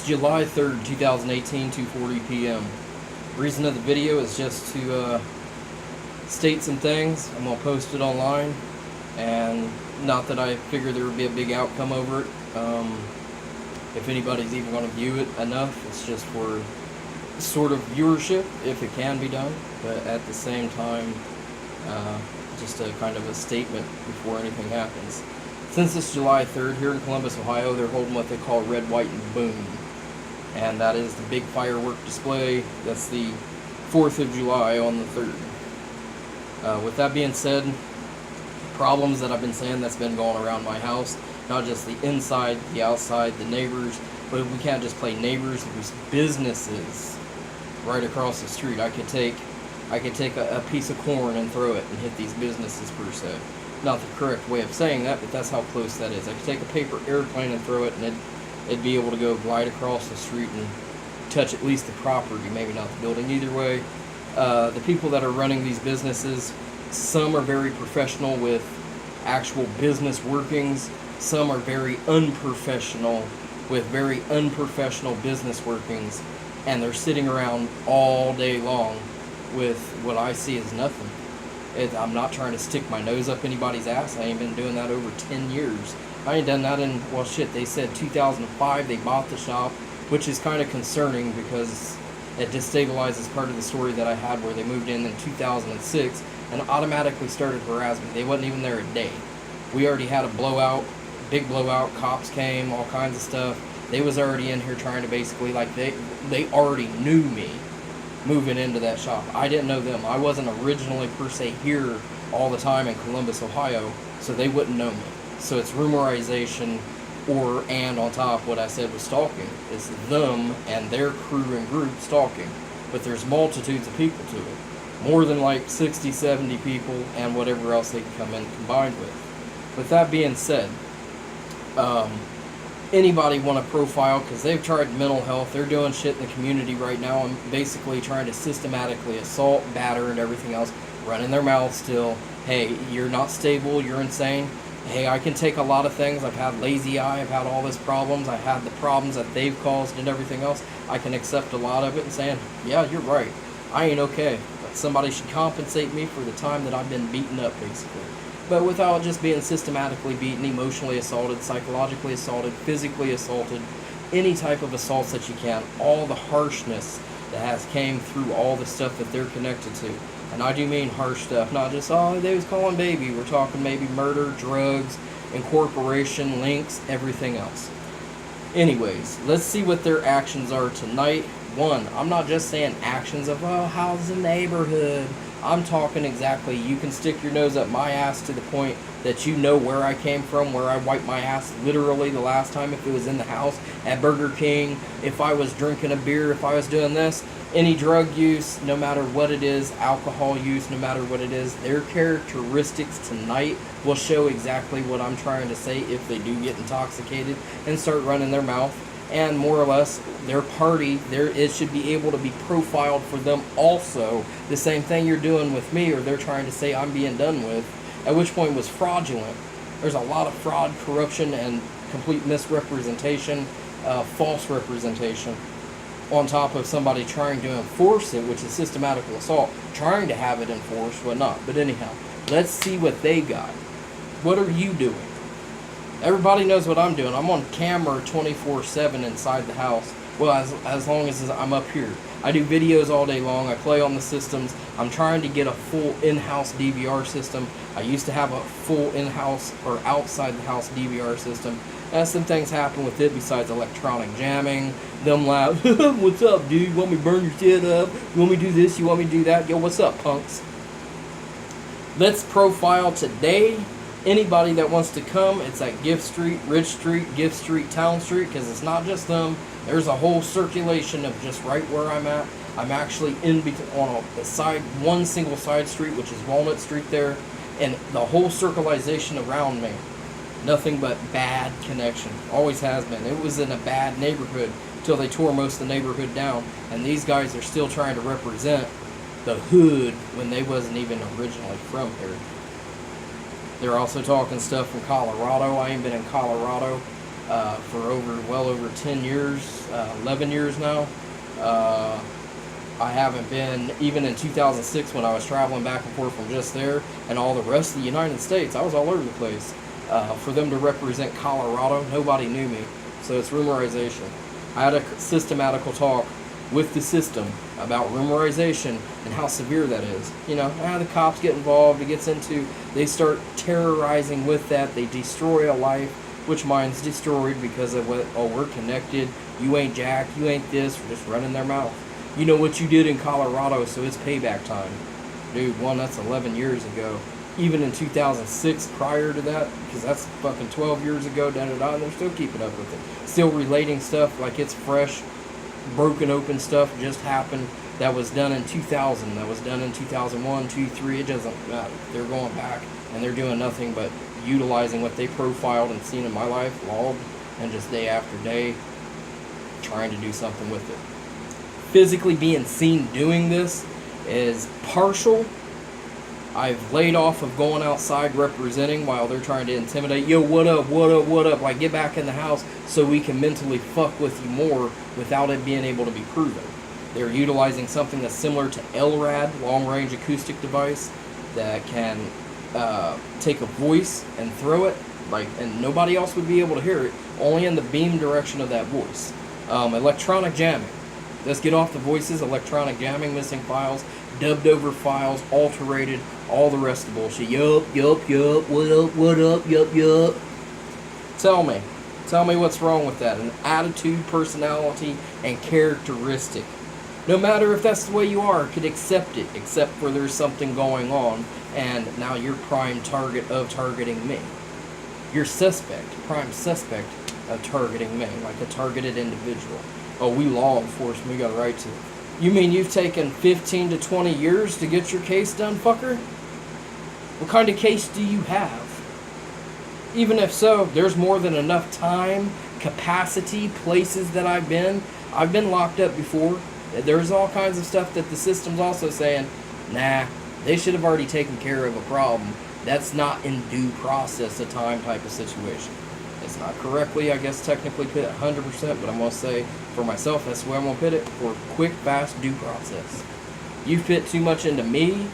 July 3rd, 2018, 2:40 p.m. Reason of the video is just to state some things. I'm going to post it online, and not that I figure there would be a big outcome over it. If anybody's even going to view it enough, it's just for sort of viewership, if it can be done, but at the same time, just a kind of a statement before anything happens. Since it's July 3rd, here in Columbus, Ohio, they're holding what they call Red, White, and Boom. And that is the big firework display. That's the 4th of July on the 3rd. With that being said, problems that I've been saying that's been going around my house, not just the inside, the outside, the neighbors, but we can't just play neighbors, there's businesses right across the street. I could take a piece of corn and throw it and hit these businesses per se. Not the correct way of saying that, but that's how close that is. I could take a paper airplane and throw it, and it'd be able to go glide across the street and touch at least the property, maybe not the building. Either way, the people that are running these businesses, some are very professional with actual business workings. Some are very unprofessional with very unprofessional business workings, and they're sitting around all day long with what I see as nothing. I'm not trying to stick my nose up anybody's ass. I ain't been doing that over 10 years. I ain't done that in, well shit, they said 2005 they bought the shop, which is kind of concerning because it destabilizes part of the story that I had where they moved in 2006 and automatically started harassing me. They wasn't even there a day. We already had a blowout, big blowout, cops came, all kinds of stuff. They was already in here trying to basically, like, they already knew me moving into that shop. I didn't know them. I wasn't originally per se here all the time in Columbus, Ohio, so they wouldn't know me. So it's rumorization, and on top what I said was stalking. It's them and their crew and group stalking. But there's multitudes of people to it. More than like 60, 70 people and whatever else they can come in combined with. With that being said, anybody want to profile, because they've tried mental health, they're doing shit in the community right now and basically trying to systematically assault, batter, and everything else, running their mouth still. Hey, you're not stable, you're insane. Hey, I can take a lot of things. I've had lazy eye, I've had all these problems, I've had the problems that they've caused and everything else. I can accept a lot of it and saying, yeah, you're right, I ain't okay, but somebody should compensate me for the time that I've been beaten up, basically. But without just being systematically beaten, emotionally assaulted, psychologically assaulted, physically assaulted, any type of assaults that you can, all the harshness that has came through all the stuff that they're connected to. And I do mean harsh stuff, not just, oh, they was calling baby. We're talking maybe murder, drugs, incorporation, links, everything else. Anyways, let's see what their actions are tonight. One, I'm not just saying actions of, oh, how's the neighborhood? I'm talking exactly, you can stick your nose up my ass to the point that you know where I came from, where I wiped my ass literally the last time, if it was in the house, at Burger King, if I was drinking a beer, if I was doing this, any drug use, no matter what it is, alcohol use, no matter what it is, their characteristics tonight will show exactly what I'm trying to say if they do get intoxicated and start running their mouth. And more or less, their party, it should be able to be profiled for them also. The same thing you're doing with me, or they're trying to say I'm being done with, at which point was fraudulent. There's a lot of fraud, corruption, and complete misrepresentation, false representation, on top of somebody trying to enforce it, which is systematical assault, trying to have it enforced, whatnot. But anyhow, let's see what they got. What are you doing? Everybody knows what I'm doing. I'm on camera 24/7 inside the house. Well, as long as I'm up here. I do videos all day long. I play on the systems. I'm trying to get a full in-house DVR system. I used to have a full in-house or outside the house DVR system. And some things happen with it besides electronic jamming. Them loud, what's up, dude? You want me to burn your shit up? You want me to do this? You want me to do that? Yo, what's up, punks? Let's profile today. Anybody that wants to come, it's at Gift Street, Ridge Street, Gift Street, Town Street, because it's not just them. There's a whole circulation of just right where I'm at. I'm actually in between, on the side, one single side street, which is Walnut Street there, and the whole circulation around me. Nothing but bad connection. Always has been. It was in a bad neighborhood till they tore most of the neighborhood down, and these guys are still trying to represent the hood when they wasn't even originally from here. They're also talking stuff from Colorado. I ain't been in Colorado. for well over 10 years, 11 years now. I haven't been, even in 2006 when I was traveling back and forth from just there and all the rest of the United States, I was all over the place. For them to represent Colorado, nobody knew me. So it's rumorization. I had a systematical talk with the system about rumorization and how severe that is. You know, the cops get involved, it gets into, they start terrorizing with that, they destroy a life, which mine's destroyed because of what, oh, we're connected, you ain't Jack, you ain't this, we're just running their mouth. You know what you did in Colorado, so it's payback time. Dude, one, that's 11 years ago. Even in 2006, prior to that, because that's fucking 12 years ago, and they're still keeping up with it. Still relating stuff like it's fresh, broken open stuff just happened that was done in 2000, that was done in 2001, 2, 3, it doesn't matter. They're going back, and they're doing nothing but utilizing what they profiled and seen in my life, logged, and just day after day, trying to do something with it. Physically being seen doing this is partial. I've laid off of going outside representing while they're trying to intimidate. Yo, what up, what up, what up? Like, get back in the house so we can mentally fuck with you more without it being able to be proven. They're utilizing something that's similar to LRAD, long-range acoustic device, that can take a voice and throw it, like, and nobody else would be able to hear it, only in the beam direction of that voice. Electronic jamming. Let's get off the voices, electronic jamming, missing files, dubbed over files, alterated, all the rest of the bullshit. Yup, what up, yup. Tell me what's wrong with that. An attitude, personality, and characteristic. No matter if that's the way you are, could accept it, except for there's something going on, and now you're prime target of targeting me. You're prime suspect of targeting me, like a targeted individual. Oh, we law enforcement, we got a right to. You mean you've taken 15 to 20 years to get your case done, fucker? What kind of case do you have? Even if so, there's more than enough time, capacity, places that I've been. I've been locked up before. There's all kinds of stuff that the system's also saying, nah, they should have already taken care of a problem. That's not in due process of time type of situation. It's not correctly, I guess, technically put 100%, but I'm going to say, for myself, that's the way I'm going to put it, for quick, fast, due process. You fit too much into me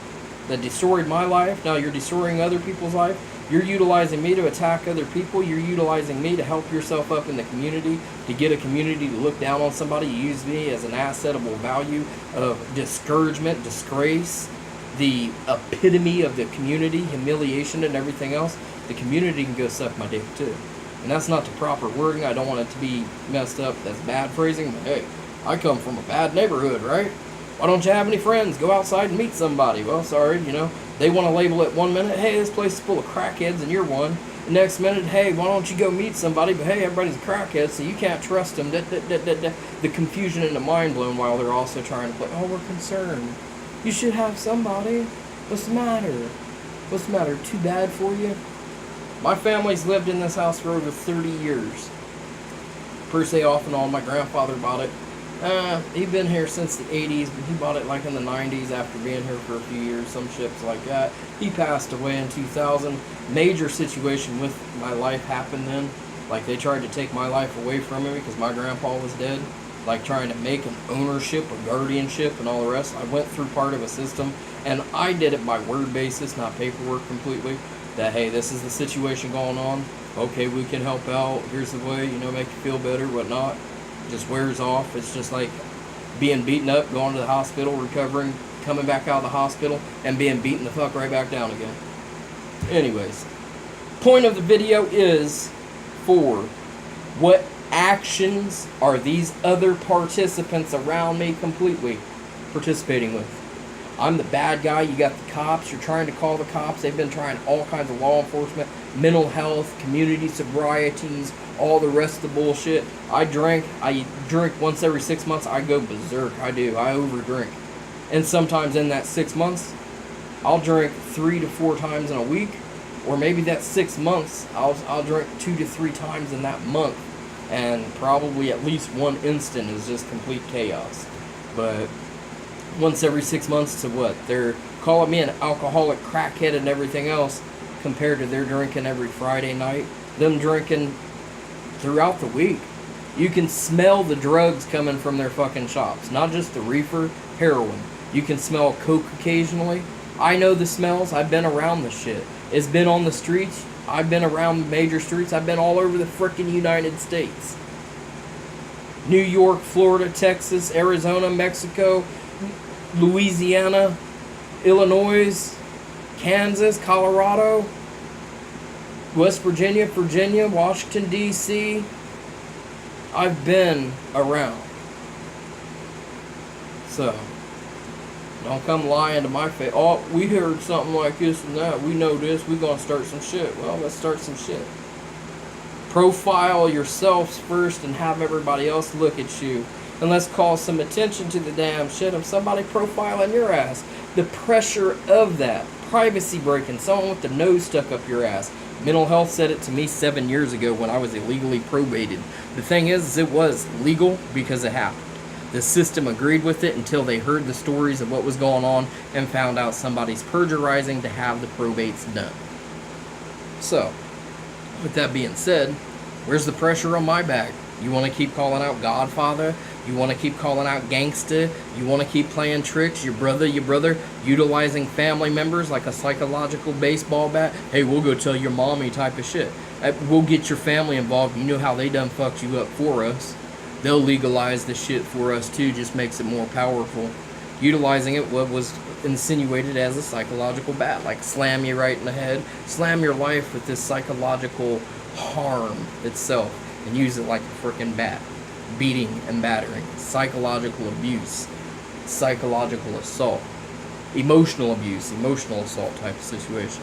that destroyed my life, now you're destroying other people's life. You're utilizing me to attack other people. You're utilizing me to help yourself up in the community, to get a community to look down on somebody. You use me as an asset of value, of discouragement, disgrace, the epitome of the community, humiliation and everything else. The community can go suck my dick too. And that's not the proper wording. I don't want it to be messed up. That's bad phrasing. But hey, I come from a bad neighborhood, right? Why don't you have any friends? Go outside and meet somebody. Well, sorry, they want to label it 1 minute, hey, this place is full of crackheads and you're one. The next minute, hey, why don't you go meet somebody? But hey, everybody's a crackhead, so you can't trust them. The confusion and the mind blown while they're also trying to play, oh, we're concerned. You should have somebody. What's the matter? What's the matter? Too bad for you? My family's lived in this house for over 30 years. Per se, off and on. My grandfather bought it. He'd been here since the 80s, but he bought it like in the 90s after being here for a few years, some ships like that. He passed away in 2000. Major situation with my life happened then. Like, they tried to take my life away from me because my grandpa was dead. Like, trying to make an ownership, a guardianship, and all the rest. I went through part of a system, and I did it by word basis, not paperwork completely. That, hey, this is the situation going on. Okay, we can help out. Here's the way, make you feel better, whatnot. Just wears off. It's just like being beaten up, going to the hospital, recovering, coming back out of the hospital, and being beaten the fuck right back down again. Anyways, point of the video is for what actions are these other participants around me completely participating with. I'm the bad guy. You got the cops. You're trying to call the cops. They've been trying all kinds of law enforcement, mental health, community sobrieties, all the rest of the bullshit. I drink once every 6 months. I go berserk. I do. I overdrink. And sometimes in that 6 months, I'll drink 3 to 4 times in a week. Or maybe that's 6 months. I'll drink 2 to 3 times in that month. And probably at least one instant is just complete chaos. But once every 6 months to what? They're calling me an alcoholic crackhead and everything else compared to their drinking every Friday night. Them drinking throughout the week. You can smell the drugs coming from their fucking shops. Not just the reefer, heroin. You can smell coke occasionally. I know the smells. I've been around the shit. It's been on the streets. I've been around major streets. I've been all over the frickin' United States. New York, Florida, Texas, Arizona, Mexico, Louisiana, Illinois, Kansas, Colorado, West Virginia, Washington, D.C. I've been around. So, don't come lying to my face. Oh, we heard something like this and that. We know this. We're going to start some shit. Well, let's start some shit. Profile yourselves first and have everybody else look at you. And let's call some attention to the damn shit of somebody profiling your ass. The pressure of that. Privacy breaking. Someone with the nose stuck up your ass. Mental Health said it to me 7 years ago when I was illegally probated. The thing is it was legal because it happened. The system agreed with it until they heard the stories of what was going on and found out somebody's plagiarizing to have the probates done. So, with that being said, where's the pressure on my back? You want to keep calling out Godfather? You want to keep calling out gangsta? You want to keep playing tricks? Your brother, utilizing family members like a psychological baseball bat? Hey, we'll go tell your mommy type of shit. We'll get your family involved. You know how they done fucked you up for us. They'll legalize the shit for us too, just makes it more powerful. Utilizing it, what was insinuated as a psychological bat, like slam you right in the head, slam your life with this psychological harm itself, and use it like a freaking bat. Beating and battering, psychological abuse, psychological assault, emotional abuse, emotional assault type of situation.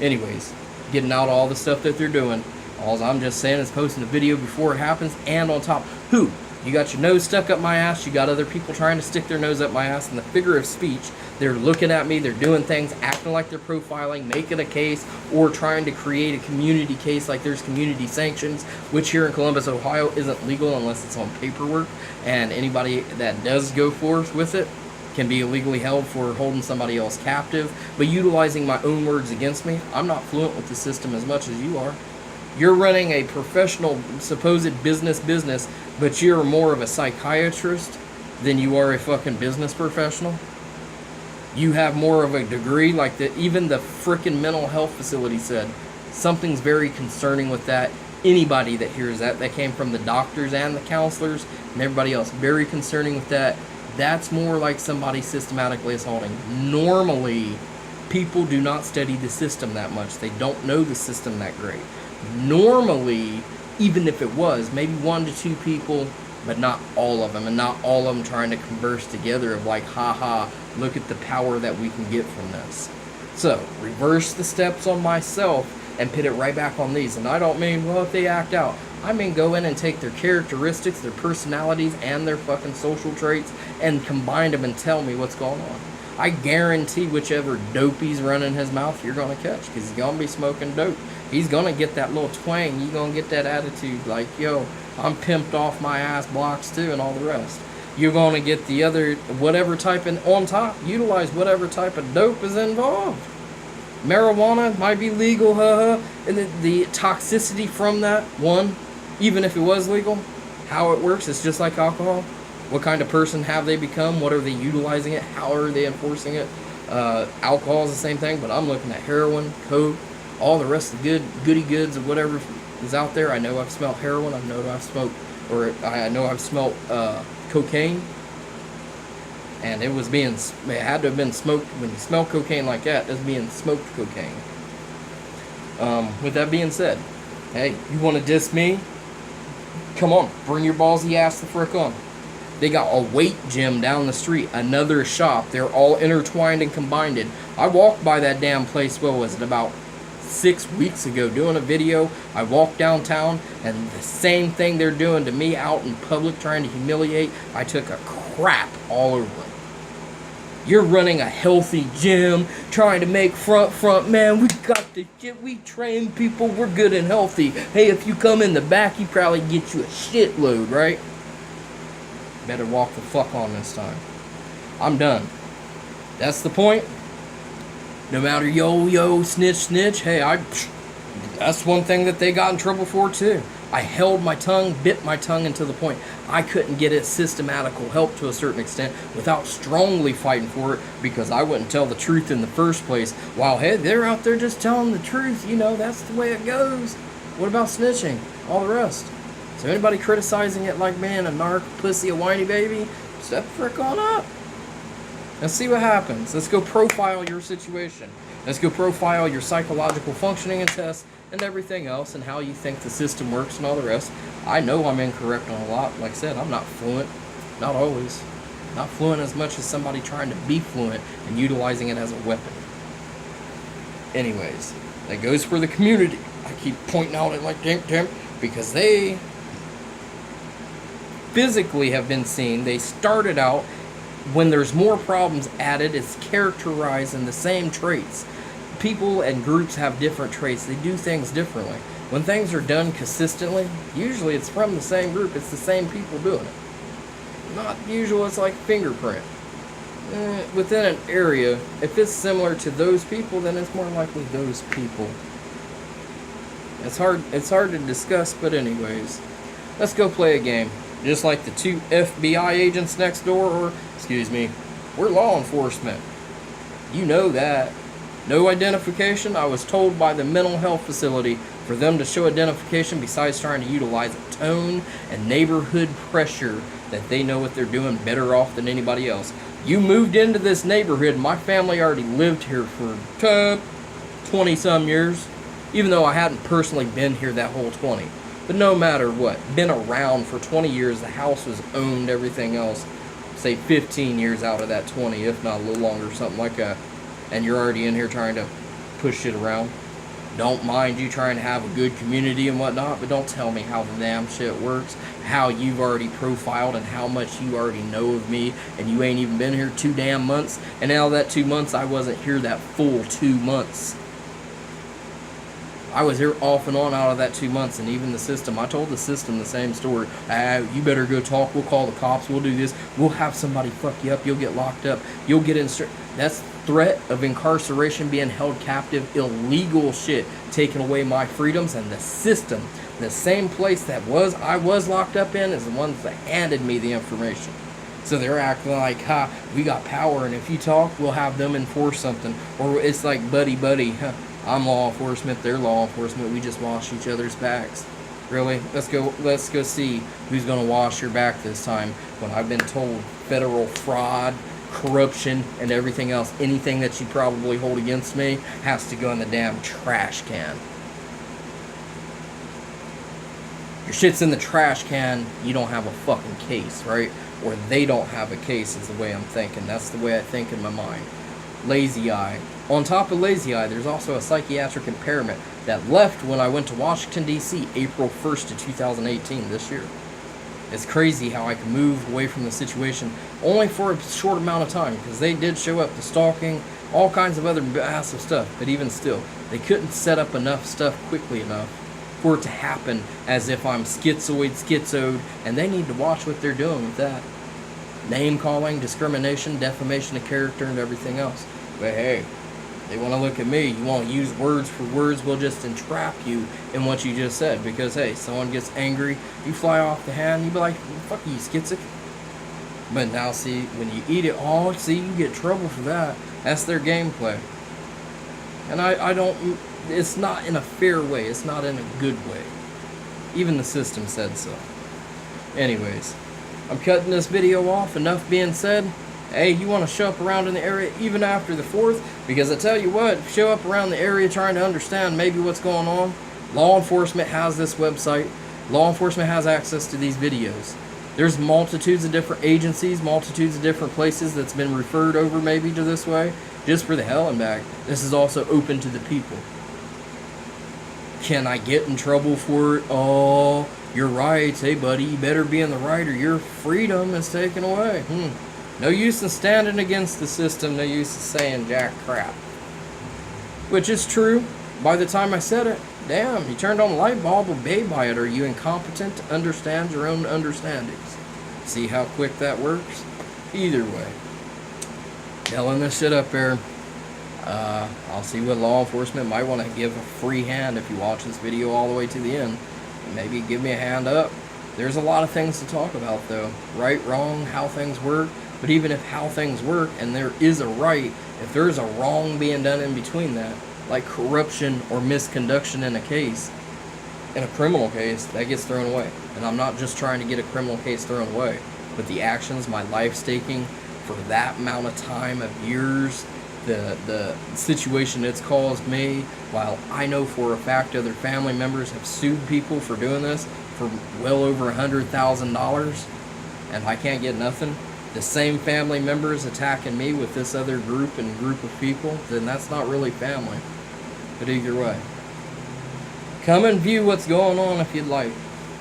Anyways, getting out all the stuff that they're doing. All I'm just saying is posting a video before it happens, and on top, who? You got your nose stuck up my ass, you got other people trying to stick their nose up my ass in the figure of speech. They're looking at me, they're doing things, acting like they're profiling, making a case, or trying to create a community case like there's community sanctions, which here in Columbus, Ohio isn't legal unless it's on paperwork, and anybody that does go forth with it can be illegally held for holding somebody else captive. But utilizing my own words against me, I'm not fluent with the system as much as you are. You're running a professional, supposed business, but you're more of a psychiatrist than you are a fucking business professional. You have more of a degree, like even the frickin' mental health facility said. Something's very concerning with that. Anybody that hears that came from the doctors and the counselors and everybody else, very concerning with that. That's more like somebody systematically assaulting. Normally, people do not study the system that much. They don't know the system that great. Normally, even if it was, maybe 1 to 2 people, but not all of them, and not all of them trying to converse together of like, haha, look at the power that we can get from this. So, reverse the steps on myself and put it right back on these. And I don't mean, well, if they act out. I mean, go in and take their characteristics, their personalities, and their fucking social traits and combine them and tell me what's going on. I guarantee whichever dopey's running his mouth, you're going to catch, because he's going to be smoking dope. He's going to get that little twang. You're going to get that attitude like, yo, I'm pimped off my ass blocks too, and all the rest. You're going to get the other, whatever type, and on top, utilize whatever type of dope is involved. Marijuana might be legal, and the toxicity from that, one, even if it was legal, how it works, it's just like alcohol. What kind of person have they become? What are they utilizing it? How are they enforcing it? Alcohol is the same thing, but I'm looking at heroin, coke, all the rest of the goody goods of whatever is out there. I know I've smelled heroin. I know I've smelled cocaine, and it had to have been smoked. When you smell cocaine like that, it's being smoked cocaine. With that being said, hey, you want to diss me? Come on, bring your ballsy ass the frick on. They got a weight gym down the street, another shop. They're all intertwined and combined. I walked by that damn place, what was it, about 6 weeks ago, doing a video. I walked downtown, and the same thing they're doing to me out in public, trying to humiliate, I took a crap all over them. You're running a healthy gym, trying to make front, man, we got the shit, we train people, we're good and healthy. Hey, if you come in the back, you probably get you a shitload, right? Better walk the fuck on this time. I'm done. That's the point. No matter yo, snitch, hey, that's one thing that they got in trouble for too. I held my tongue, bit my tongue until the point I couldn't get it systematical help to a certain extent without strongly fighting for it, because I wouldn't tell the truth in the first place. While, hey, they're out there just telling the truth, you know, that's the way it goes. What about snitching? All the rest. So anybody criticizing it like being a narc, pussy, a whiny baby, step the frick on up. Let's see what happens. Let's go profile your situation. Let's go profile your psychological functioning and tests and everything else and how you think the system works and all the rest. I know I'm incorrect on a lot. Like I said, I'm not fluent. Not always. Not fluent as much as somebody trying to be fluent and utilizing it as a weapon. Anyways, that goes for the community. I keep pointing out it like damn, because they physically have been seen. They started out, when there's more problems added, it's characterized in the same traits. People and groups have different traits. They do things differently. When things are done consistently, usually it's from the same group. It's the same people doing it. Not usual, it's like fingerprint. Within an area, if it's similar to those people, then it's more likely those people. It's hard to discuss, but anyways. Let's go play a game. Just like the two FBI agents next door, or, excuse me, we're law enforcement. You know that. No identification. I was told by the mental health facility for them to show identification besides trying to utilize a tone and neighborhood pressure that they know what they're doing better off than anybody else. You moved into this neighborhood. My family already lived here for 20-some years, even though I hadn't personally been here that whole 20. But no matter what, been around for 20 years, the house was owned, everything else, say 15 years out of that 20, if not a little longer, something like that. And you're already in here trying to push shit around. Don't mind you trying to have a good community and whatnot, but don't tell me how the damn shit works, how you've already profiled and how much you already know of me, and you ain't even been here 2 damn months, and now that 2 months, I wasn't here that full 2 months. I was here off and on out of that 2 months, and even the system, I told the system the same story. You better go talk, we'll call the cops, we'll do this, we'll have somebody fuck you up, you'll get locked up, you'll get in. That's threat of incarceration, being held captive, illegal shit, taking away my freedoms, and the system, the same place that I was locked up in, is the ones that handed me the information. So they're acting like, we got power, and if you talk, we'll have them enforce something. Or it's like buddy, I'm law enforcement, they're law enforcement, we just wash each other's backs. Really? Let's go see who's gonna wash your back this time, when I've been told federal fraud, corruption, and everything else, anything that you probably hold against me has to go in the damn trash can. Your shit's in the trash can, you don't have a fucking case, right? Or they don't have a case is the way I'm thinking. That's the way I think in my mind. Lazy eye. On top of lazy eye, there's also a psychiatric impairment that left when I went to Washington, D.C. April 1st of 2018, this year. It's crazy how I can move away from the situation only for a short amount of time, because they did show up, the stalking, all kinds of other massive stuff, but even still, they set up enough stuff quickly enough for it to happen as if I'm schizoed, and they need to watch what they're doing with that. Name calling, discrimination, defamation of character, and everything else. But hey, they want to look at me. You want to use words for words, we'll just entrap you in what you just said. Because hey, someone gets angry, you fly off the hand, you be like, fuck you, schizo. But now see, when you eat it all, see, you get trouble for that. That's their gameplay. And I don't, it's not in a fair way, it's not in a good way. Even the system said so. Anyways, I'm cutting this video off. Enough being said. Hey, you want to show up around in the area even after the 4th? Because I tell you what, show up around the area trying to understand maybe what's going on. Law enforcement has this website. Law enforcement has access to these videos. There's multitudes of different agencies, multitudes of different places that's been referred over maybe to this way. Just for the hell and back. This is also open to the people. Can I get in trouble for it? Oh, you're right. Hey, buddy, you better be in the right or your freedom is taken away. No use in standing against the system. No use in saying jack crap. Which is true. By the time I said it, damn, you turned on the light bulb, obey by it. Are you incompetent to understand your own understandings? See how quick that works? Either way. Telling this shit up there. I'll see what law enforcement might want to give a free hand if you watch this video all the way to the end. maybe give me a hand up. There's a lot of things to talk about, though. Right, wrong, how things work. But even if how things work and there is a right, if there's a wrong being done in between that, like corruption or misconduction in a case, in a criminal case, that gets thrown away. And I'm not just trying to get a criminal case thrown away, but the actions, my life staking for that amount of time of years, the situation it's caused me, while I know for a fact other family members have sued people for doing this for well over $100,000, and I can't get nothing. The same family members attacking me with this other group of people, then that's not really family. But either way, come and view what's going on if you'd like.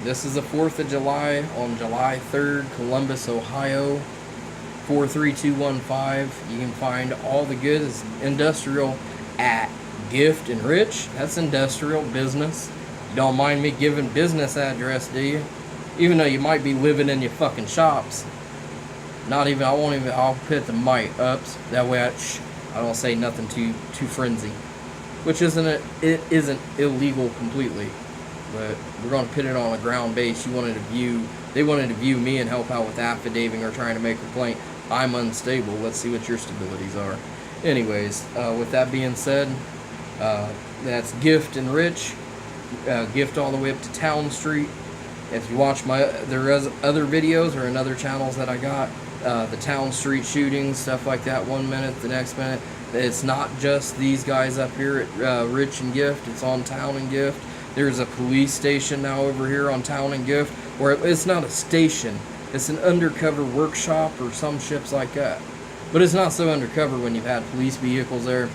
This is the 4th of July on July 3rd, Columbus, Ohio, 43215. You can find all the goods industrial at Gift and Rich. That's industrial business. You don't mind me giving business address, do you? Even though you might be living in your fucking shops. I'll put the mic ups. That way I don't say nothing too frenzy. Which it isn't illegal completely. But we're going to put it on a ground base. They wanted to view me and help out with affidavit or trying to make a complaint. I'm unstable. Let's see what your stabilities are. Anyways, with that being said, that's Gift and Rich. Gift all the way up to Town Street. If you watch there is other videos or in other channels that I got, the Town Street shootings, stuff like that, 1 minute, the next minute. It's not just these guys up here at Rich and Gift. It's on Town and Gift. There's a police station now over here on Town and Gift, where it's not a station. It's an undercover workshop or some ships like that. But it's not so undercover when you've had police vehicles there.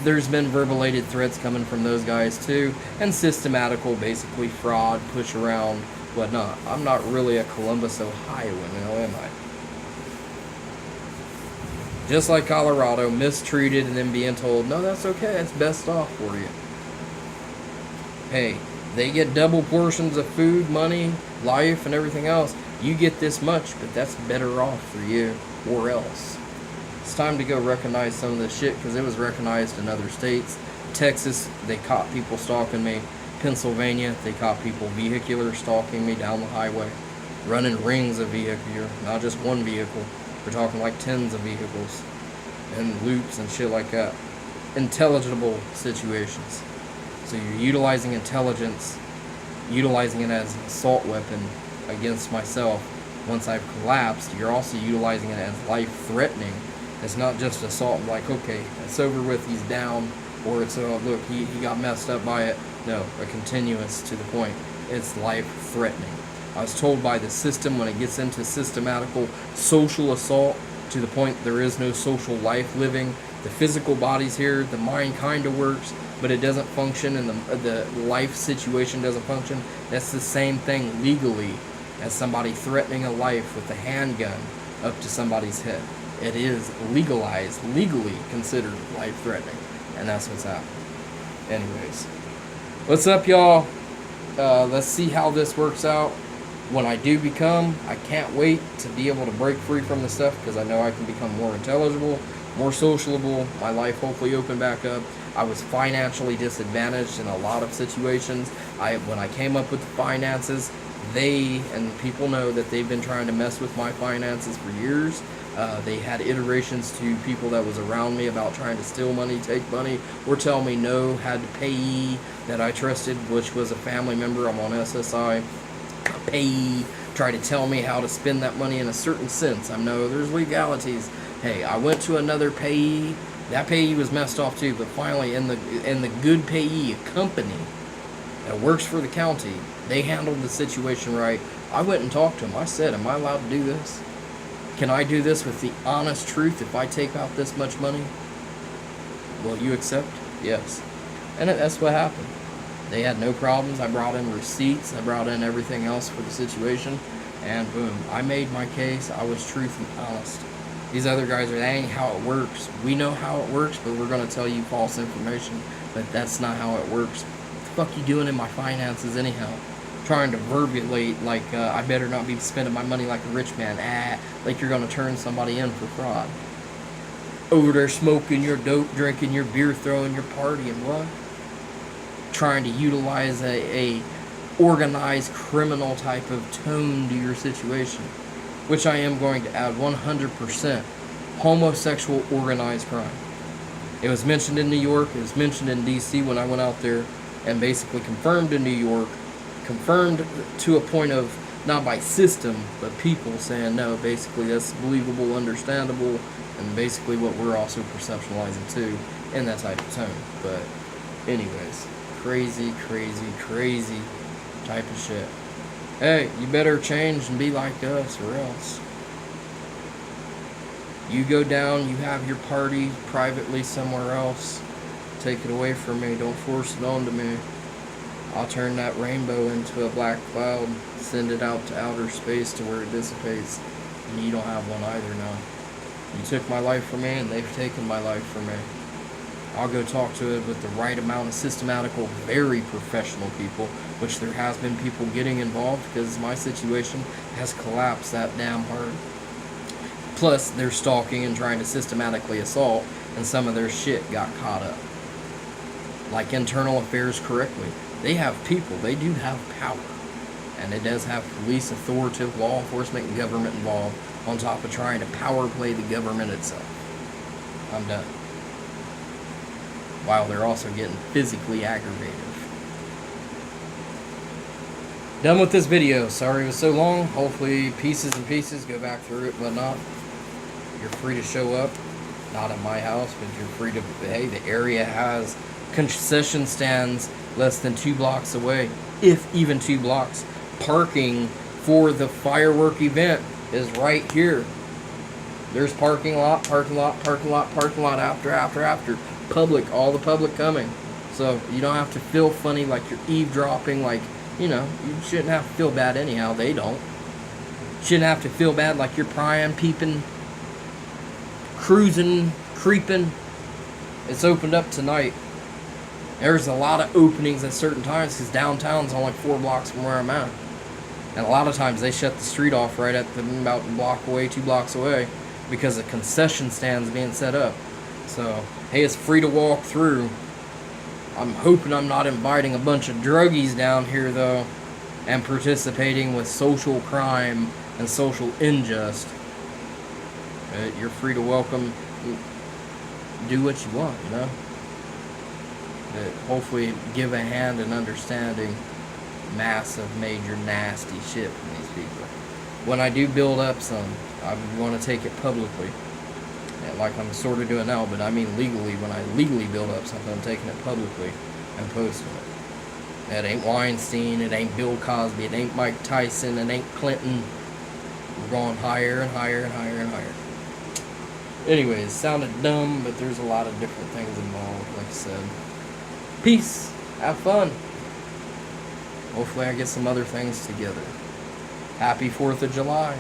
There's been verbalated threats coming from those guys too, and systematical, basically fraud, push around, whatnot. I'm not really a Columbus, Ohioan, now am I? Just like Colorado, mistreated and then being told, no, that's okay, it's best off for you. Hey, they get double portions of food, money, life, and everything else. You get this much, but that's better off for you, or else. It's time to go recognize some of this shit, because it was recognized in other states. Texas, they caught people stalking me. Pennsylvania, they caught people vehicular stalking me down the highway. Running rings of vehicular, not just one vehicle. We're talking like tens of vehicles. And loops and shit like that. Intelligible situations. So you're utilizing intelligence, utilizing it as an assault weapon against myself. Once I've collapsed, you're also utilizing it as life-threatening. It's not just assault, like, okay, it's over with, he's down, or it's, oh, look, he got messed up by it. No, a continuous to the point. It's life-threatening. I was told by the system when it gets into systematical social assault, to the point there is no social life living. The physical body's here, the mind kind of works, but it doesn't function, and the life situation doesn't function. That's the same thing legally as somebody threatening a life with a handgun up to somebody's head. It is legalized, legally considered life-threatening, and that's what's happening. Anyways, what's up, y'all? Let's see how this works out. When I do become, I can't wait to be able to break free from this stuff, because I know I can become more intelligible, more sociable, my life hopefully open back up. I was financially disadvantaged in a lot of situations. When I came up with the finances, and people know that they've been trying to mess with my finances for years. They had iterations to people that was around me about trying to steal money, take money, or tell me no, had to pay that I trusted, which was a family member. I'm on SSI. A payee tried to tell me how to spend that money in a certain sense. I know there's legalities. Hey, I went to another payee. That payee was messed off too, but finally in the good payee, a company that works for the county, they handled the situation right. I went and talked to him. I said, am I allowed to do this? Can I do this with the honest truth if I take out this much money? Will you accept? Yes. And that's what happened. They had no problems. I brought in receipts. I brought in everything else for the situation. And boom, I made my case. I was truth and honest. These other guys that ain't how it works. We know how it works, but we're going to tell you false information. But that's not how it works. What the fuck you doing in my finances anyhow? Trying to verbulate like I better not be spending my money like a rich man. Like you're going to turn somebody in for fraud. Over there smoking your dope, drinking your beer, throwing your party, and what? Trying to utilize a organized criminal type of tone to your situation, which I am going to add 100% homosexual organized crime. It was mentioned in New York, it was mentioned in DC when I went out there, and basically confirmed in New York, confirmed to a point of not by system, but people saying no, basically that's believable, understandable, and basically what we're also perceptualizing too in that type of tone. But anyways, crazy type of shit. Hey, you better change and be like us or else. You go down, you have your party privately somewhere else. Take it away from me, don't force it onto me. I'll turn that rainbow into a black cloud, send it out to outer space to where it dissipates, and you don't have one either now. You took my life from me, and they've taken my life from me. I'll go talk to it with the right amount of systematical, very professional people, which there has been people getting involved because my situation has collapsed that damn hard. Plus, they're stalking and trying to systematically assault, and some of their shit got caught up. Like internal affairs correctly. They have people, they do have power. And it does have police, authoritative, law enforcement, and government involved, on top of trying to power play the government itself. I'm done. While they're also getting physically aggravative. Done with this video. Sorry it was so long. Hopefully pieces and pieces, go back through it, whatnot. You're free to show up. Not at my house, but you're free to, hey, the area has concession stands less than 2 blocks away, if even 2 blocks. Parking for the firework event is right here. There's parking lot after. Public, all the public coming. So you don't have to feel funny like you're eavesdropping, like, you know, you shouldn't have to feel bad anyhow. They don't. Shouldn't have to feel bad like you're prying, peeping, cruising, creeping. It's opened up tonight. There's a lot of openings at certain times because downtown's only 4 blocks from where I'm at. And a lot of times they shut the street off right at the about a block away, 2 blocks away, because a concession stand's being set up. So, hey, it's free to walk through. I'm hoping I'm not inviting a bunch of druggies down here, though, and participating with social crime and social injustice. You're free to welcome, do what you want, you know? But hopefully give a hand in understanding massive, major, nasty shit from these people. When I do build up some, I want to take it publicly. Like I'm sort of doing now, but I mean legally. When I legally build up something, I'm taking it publicly and posting it. It ain't Weinstein, it ain't Bill Cosby, it ain't Mike Tyson, it ain't Clinton. We're going higher and higher and higher and higher. Anyways, sounded dumb, but there's a lot of different things involved, like I said. Peace. Have fun. Hopefully I get some other things together. Happy 4th of July.